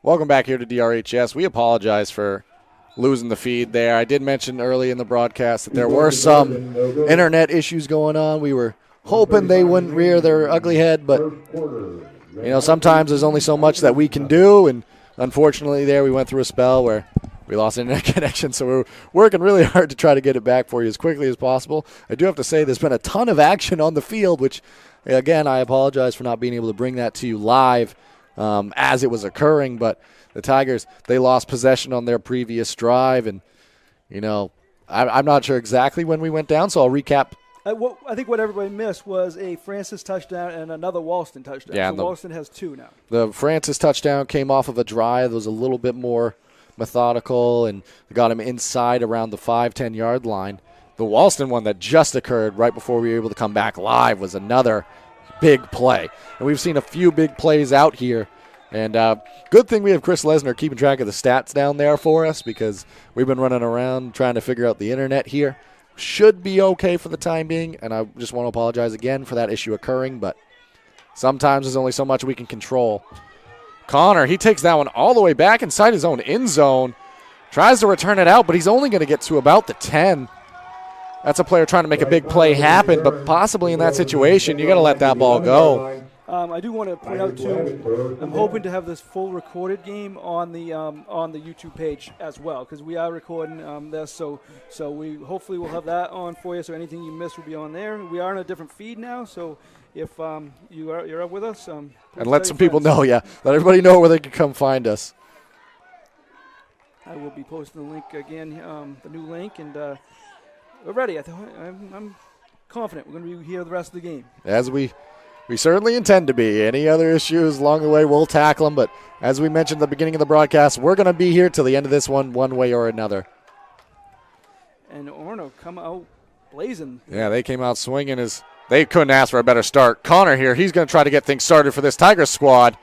Welcome back here to DRHS. We apologize for losing the feed there. I did mention early in the broadcast that there were some internet issues going on. We were hoping they wouldn't rear their ugly head, but sometimes there's only so much that we can do, and unfortunately there we went through a spell where we lost internet connection, so we're working really hard to try to get it back for you as quickly as possible. I do have to say there's been a ton of action on the field, which, again, I apologize for not being able to bring that to you live as it was occurring, but the Tigers, they lost possession on their previous drive, and, I'm not sure exactly when we went down, so I'll recap. I think what everybody missed was a Francis touchdown and another Walston touchdown. Yeah, so Walston has two now. The Francis touchdown came off of a drive that was a little bit more methodical and got him inside around the 5-10 yard line. The Walston one that just occurred right before we were able to come back live was another big play. And we've seen a few big plays out here. And good thing we have Chris Lesnar keeping track of the stats down there for us, because we've been running around trying to figure out the internet here. Should be okay for the time being, and I just want to apologize again for that issue occurring, but sometimes there's only so much we can control. Connor, he takes that one all the way back inside his own end zone, tries to return it out, but he's only going to get to about the 10. That's a player trying to make a big play happen, but possibly in that situation, you got to let that ball go. I do want to point out, too, I'm hoping to have this full recorded game on the YouTube page as well, because we are recording this, so we hopefully will have that on for you, so anything you missed will be on there. We are in a different feed now, so if you're up with us. And let some people know, yeah. Let everybody know where they can come find us. I will be posting the link again, the new link, and we're ready. I'm confident we're going to be here the rest of the game. As we certainly intend to be. Any other issues along the way, we'll tackle them. But as we mentioned at the beginning of the broadcast, we're going to be here till the end of this one way or another. And Orono come out blazing. Yeah, they came out swinging. They couldn't ask for a better start. Connor here, he's going to try to get things started for this Tigers squad.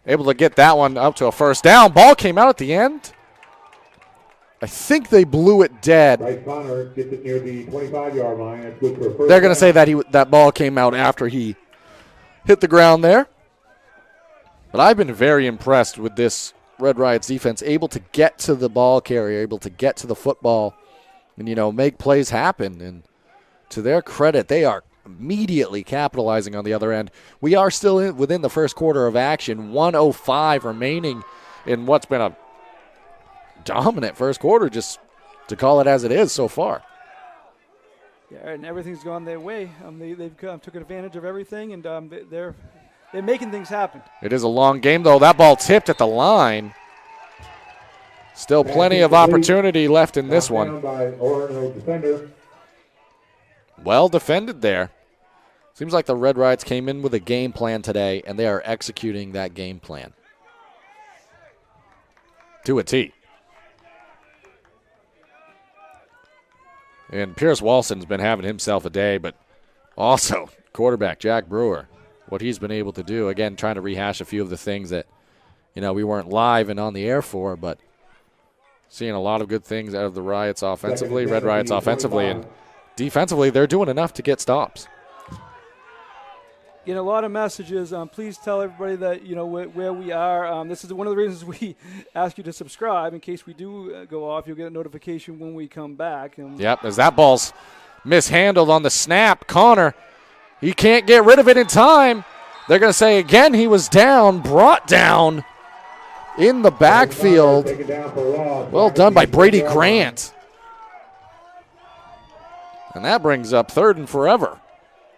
Able to get that one up to a first down. Ball came out at the end. I think they blew it dead. Bryce Connor gets it near the 25-yard line. That's good for a first They're going to say down. that ball came out after he hit the ground there. But I've been very impressed with this Red Riots defense, able to get to the ball carrier, able to get to the football and, make plays happen. And to their credit, they are immediately capitalizing on the other end. We are still within the first quarter of action, 1:05 remaining in what's been a dominant first quarter, just to call it as it is so far. Yeah, and everything's gone their way. They've took advantage of everything, and they're making things happen. It is a long game, though. That ball tipped at the line. Still plenty of opportunity left in this one. Well defended there. Seems like the Red Riots came in with a game plan today, and they are executing that game plan to a T. And Pierce Walson's been having himself a day, but also quarterback Jack Brewer, what he's been able to do. Again, trying to rehash a few of the things that, we weren't live and on the air for, but seeing a lot of good things out of the Riots offensively, Red Riots offensively, and defensively, they're doing enough to get stops. Getting a lot of messages. Please tell everybody that, where we are. This is one of the reasons we ask you to subscribe. In case we do go off, you'll get a notification when we come back. Yep, as that ball's mishandled on the snap. Connor, he can't get rid of it in time. They're going to say again he was down, brought down in the backfield. Well done by Brady Grant. And that brings up 3rd and forever.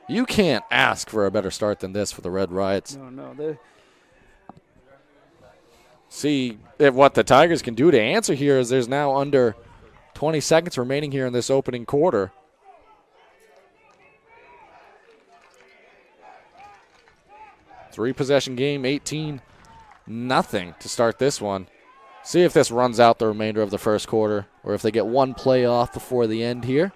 You can't ask for a better start than this for the Red Riots. No. See if what the Tigers can do to answer here, is there's now under 20 seconds remaining here in this opening quarter. Three-possession game, 18-0 to start this one. See if this runs out the remainder of the first quarter, or if they get one play off before the end here.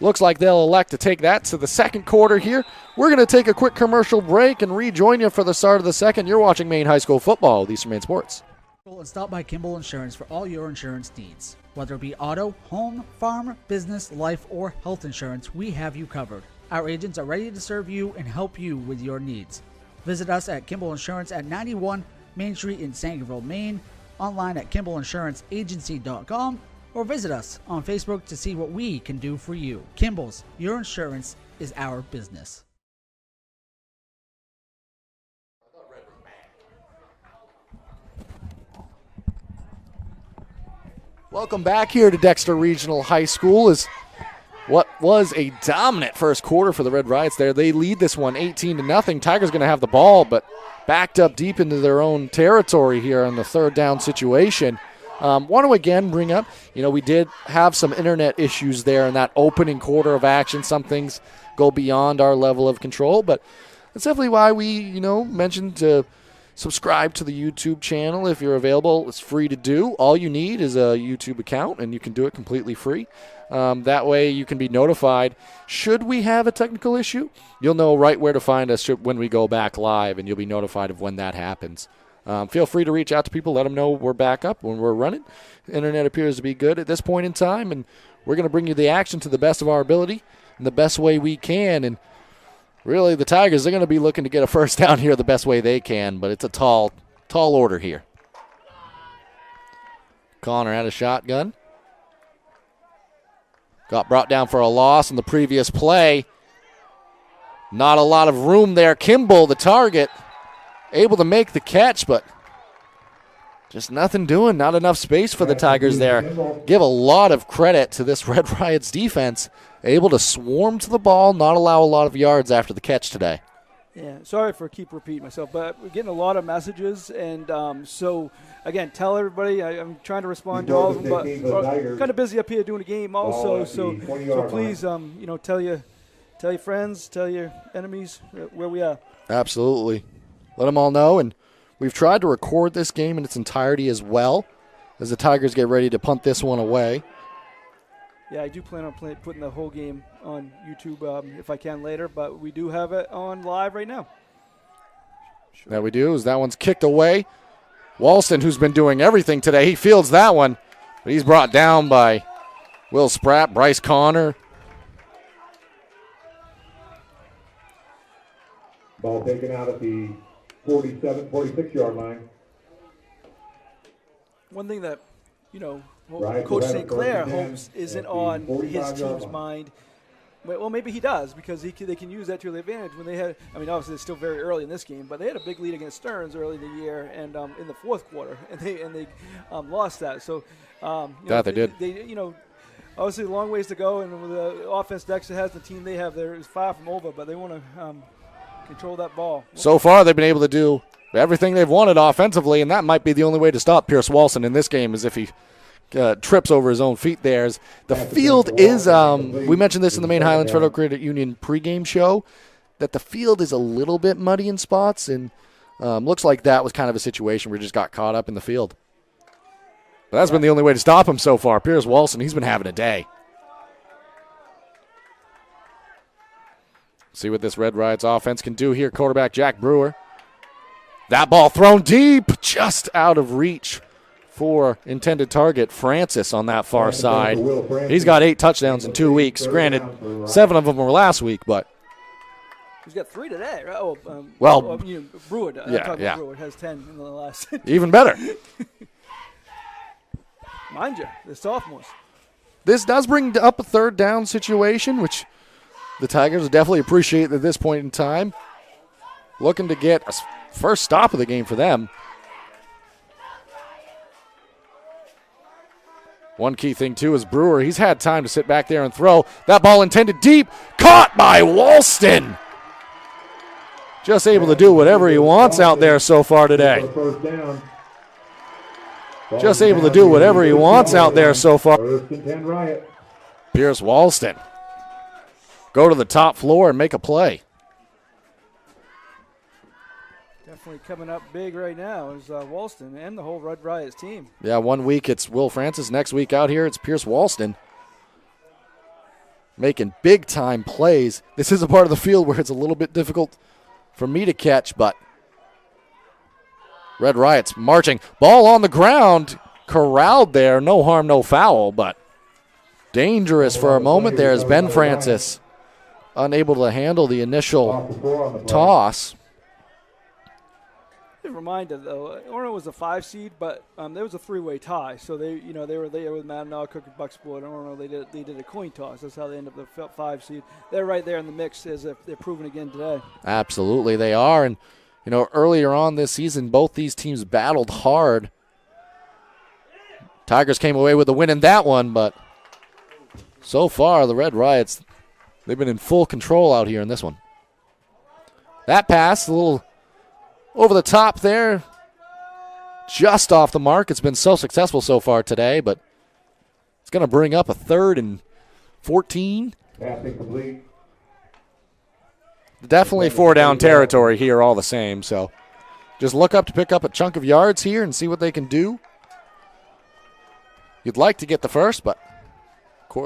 Looks like they'll elect to take that to the second quarter here. We're going to take a quick commercial break and rejoin you for the start of the second. You're watching Maine High School football with Eastern Maine Sports. And stop by Kimball Insurance for all your insurance needs. Whether it be auto, home, farm, business, life, or health insurance, we have you covered. Our agents are ready to serve you and help you with your needs. Visit us at Kimball Insurance at 91 Main Street in Sangerville, Maine, online at KimballInsuranceAgency.com, or visit us on Facebook to see what we can do for you. Kimball's, your insurance is our business. Welcome back here to Dexter Regional High School. Is what was a dominant first quarter for the Red Riots there. They lead this one 18-0. Tigers going to have the ball, but backed up deep into their own territory here on the third down situation. Want to again bring up, we did have some internet issues there in that opening quarter of action. Some things go beyond our level of control, but that's definitely why we, mentioned to subscribe to the YouTube channel if you're available. It's free to do. All you need is a YouTube account, and you can do it completely free. That way you can be notified. Should we have a technical issue, you'll know right where to find us when we go back live, and you'll be notified of when that happens. Feel free to reach out to people. Let them know we're back up when we're running. The internet appears to be good at this point in time, and we're going to bring you the action to the best of our ability in the best way we can. And really, the Tigers, they're going to be looking to get a first down here the best way they can, but it's a tall order here. Connor had a shotgun. Got brought down for a loss in the previous play. Not a lot of room there. Kimball, the target, able to make the catch, but just nothing doing. Not enough space for the Tigers there. Give a lot of credit to this Red Riots defense. Able to swarm to the ball, not allow a lot of yards after the catch today. Yeah, sorry for keep repeating myself, but we're getting a lot of messages, and so again, tell everybody. I'm trying to respond to all of them, but we're kind of busy up here doing a game also. So please, tell your friends, tell your enemies where we are. Absolutely, let them all know. And we've tried to record this game in its entirety as well, as the Tigers get ready to punt this one away. Yeah, I do plan on putting the whole game on YouTube if I can later, but we do have it on live right now. Sure. That we do, as that one's kicked away. Walston, who's been doing everything today, he fields that one, but he's brought down by Will Spratt, Bryce Connor. Ball taken out at the 46-yard line. One thing that, Coach St. Clair hopes isn't on his team's mind. Well, maybe he does, because they can use that to their advantage. When they had, obviously it's still very early in this game, but they had a big lead against Stearns early in the year and in the fourth quarter, and they lost that. So they did. They obviously a long ways to go, and with the offense Dexter has, the team they have there is far from over, but they want to control that ball. So far, they've been able to do everything they've wanted offensively, and that might be the only way to stop Pierce Walston in this game, is if he trips over his own feet there. The field is, we mentioned this in the Maine Highlands Federal Credit Union pregame show, that the field is a little bit muddy in spots, and looks like that was kind of a situation where he just got caught up in the field. But that's been the only way to stop him so far. Pierce Walston, he's been having a day. See what this Red Riots offense can do here. Quarterback Jack Brewer. That ball thrown deep, just out of reach for intended target Francis on that far side. He's got 8 touchdowns in 2 weeks. Granted, 7 of them were last week, but he's got 3 today, right? Brewer. Brewer has 10 in the last. Even better. Mind you, the sophomores. This does bring up a third down situation, which the Tigers definitely appreciate at this point in time. Looking to get a first stop of the game for them. One key thing, too, is Brewer. He's had time to sit back there and throw. That ball intended deep. Caught by Walston. Just able to do whatever he wants out there so far today. Just able to do whatever he wants out there so far. Pierce Walston. Go to the top floor and make a play. Definitely coming up big right now is Walston and the whole Red Riots team. Yeah, 1 week it's Will Francis. Next week out here it's Pierce Walston. Making big-time plays. This is a part of the field where it's a little bit difficult for me to catch, but Red Riots marching. Ball on the ground. Corralled there. No harm, no foul, but dangerous for a moment there as Ben Francis unable to handle the initial toss. Reminder though, Orono was a 5 seed, but there was a 3-way tie. So they were there with Mackinac, Cook, and Bucksport. And Orono they did a coin toss. That's how they ended up the 5 seed. They're right there in the mix as if they're proven again today. Absolutely, they are. And earlier on this season, both these teams battled hard. Tigers came away with the win in that one, but so far the Red Riots, they've been in full control out here in this one. That pass, a little over the top there, just off the mark. It's been so successful so far today, but it's going to bring up a 3rd and 14. Pass incomplete. Definitely 4-down territory here all the same, so just look up to pick up a chunk of yards here and see what they can do. You'd like to get the first, but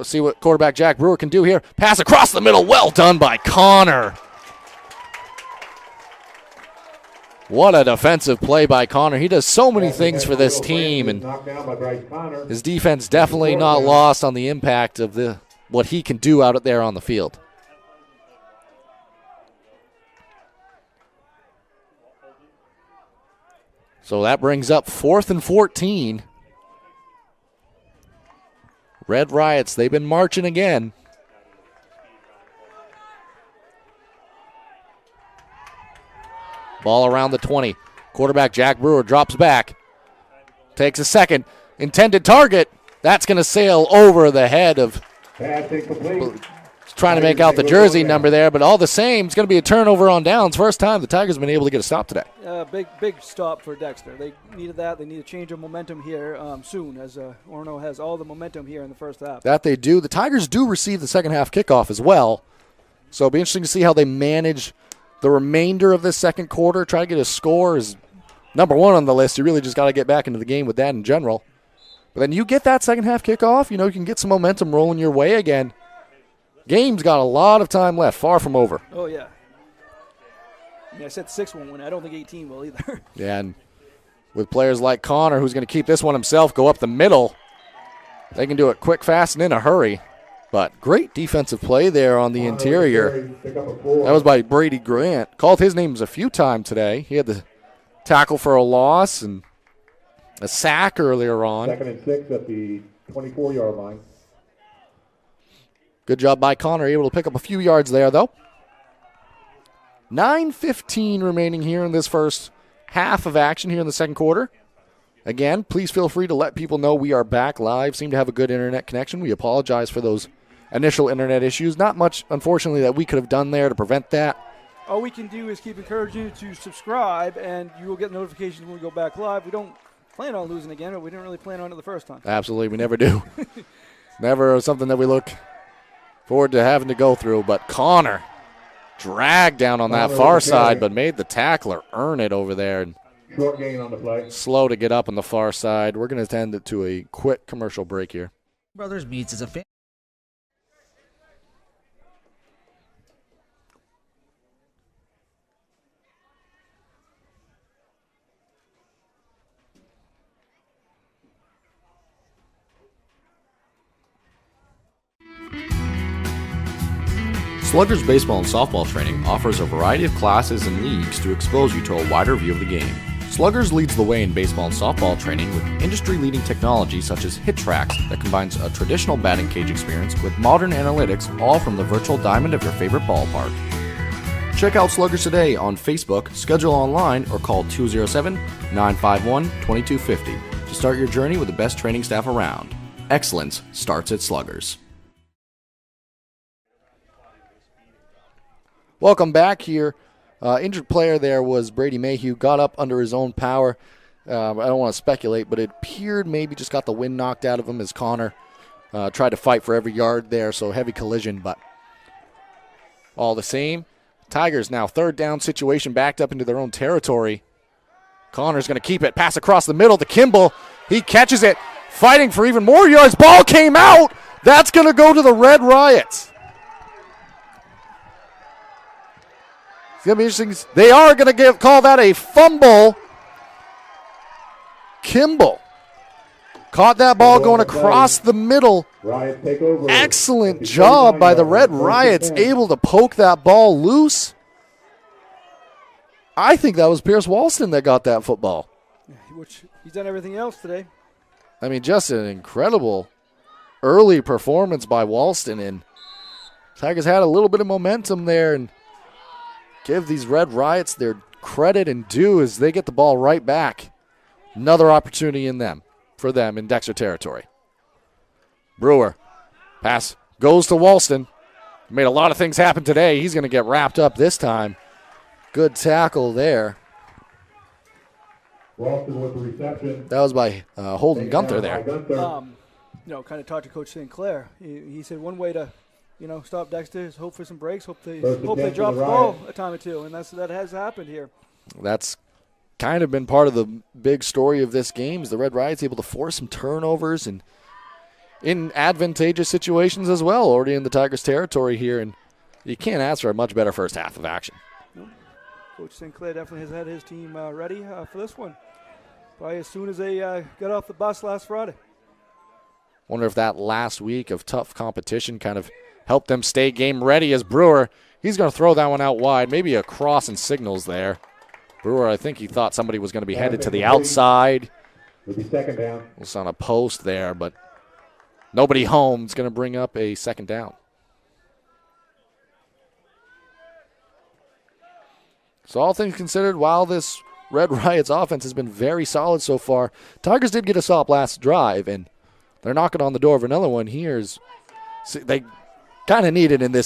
see what quarterback Jack Brewer can do here. Pass across the middle, well done by Connor. What a defensive play by Connor. He does so many things for this team, and his defense definitely not lost on the impact of what he can do out there on the field. So that brings up 4th and 14. Red Riots, they've been marching again. Ball around the 20. Quarterback Jack Brewer drops back. Takes a second. Intended target. That's going to sail over the head of trying to make out the jersey number there, but all the same, it's going to be a turnover on downs. First time the Tigers have been able to get a stop today. Big stop for Dexter. They needed that. They need a change of momentum here soon, as Orono has all the momentum here in the first half. That they do. The Tigers do receive the second half kickoff as well, so it'll be interesting to see how they manage the remainder of this second quarter. Try to get a score is number one on the list. You really just got to get back into the game with that in general. But then you get that second half kickoff, you can get some momentum rolling your way again. Game's got a lot of time left, far from over. Oh, yeah. I said 6 won't win. I don't think 18 will either. Yeah, and with players like Connor, who's going to keep this one himself, go up the middle, they can do it quick, fast, and in a hurry. But great defensive play there on the interior. That was by Brady Grant. Called his names a few times today. He had the tackle for a loss and a sack earlier on. 2nd and 6 at the 24-yard line. Good job by Connor, able to pick up a few yards there, though. 9:15 remaining here in this first half of action here in the second quarter. Again, please feel free to let people know we are back live. Seem to have a good internet connection. We apologize for those initial internet issues. Not much, unfortunately, that we could have done there to prevent that. All we can do is keep encouraging you to subscribe, and you will get notifications when we go back live. We don't plan on losing again, but we didn't really plan on it the first time. Absolutely, we never do. Never something that we look forward to having to go through. But Connor dragged down on that far side, but made the tackler earn it over there. And short gain on the play. Slow to get up on the far side. We're going to send it to a quick commercial break here. Brothers Meats is a fan. Sluggers Baseball and Softball Training offers a variety of classes and leagues to expose you to a wider view of the game. Sluggers leads the way in baseball and softball training with industry-leading technology such as HitTrax that combines a traditional batting cage experience with modern analytics, all from the virtual diamond of your favorite ballpark. Check out Sluggers today on Facebook, schedule online, or call 207-951-2250 to start your journey with the best training staff around. Excellence starts at Sluggers. Welcome back here. Injured player there was Brady Mayhew. Got up under his own power. I don't want to speculate, but it appeared maybe just got the wind knocked out of him as Connor tried to fight for every yard there, so heavy collision. But all the same, Tigers now 3rd down situation, backed up into their own territory. Connor's going to keep it. Pass across the middle to Kimball. He catches it, fighting for even more yards. Ball came out. That's going to go to the Red Riots. It's going to be interesting. They are going to call that a fumble. Kimball caught that ball going across the middle. Excellent job by the Red Riots, able to poke that ball loose. I think that was Pierce Walston that got that football. Which he's done everything else today. I mean, just an incredible early performance by Walston, and Tigers had a little bit of momentum there, and give these Red Riots their credit and due as they get the ball right back. Another opportunity for them in Dexter territory. Brewer, pass goes to Walston. Made a lot of things happen today. He's going to get wrapped up this time. Good tackle there. Walston with the reception. That was by Holden Gunther there. Kind of talked to Coach St. Clair. He said one way to, stop Dexter is hope for some breaks. Hope they drop the ball a time or two, and that has happened here. That's kind of been part of the big story of this game. Is the Red Riots able to force some turnovers and in advantageous situations as well, already in the Tigers' territory here, and you can't ask for a much better first half of action. Nope. Coach St. Clair definitely has had his team ready for this one, probably as soon as they got off the bus last Friday. Wonder if that last week of tough competition kind of helped them stay game ready as Brewer, he's going to throw that one out wide, maybe a cross and signals there. Brewer, I think he thought somebody was going to be headed to the outside. With the second down. It was on a post there, but nobody home. It's going to bring up a second down. So all things considered, while this Red Riots offense has been very solid so far, Tigers did get a stop last drive, and they're knocking on the door of another one here. They kind of need it in this situation.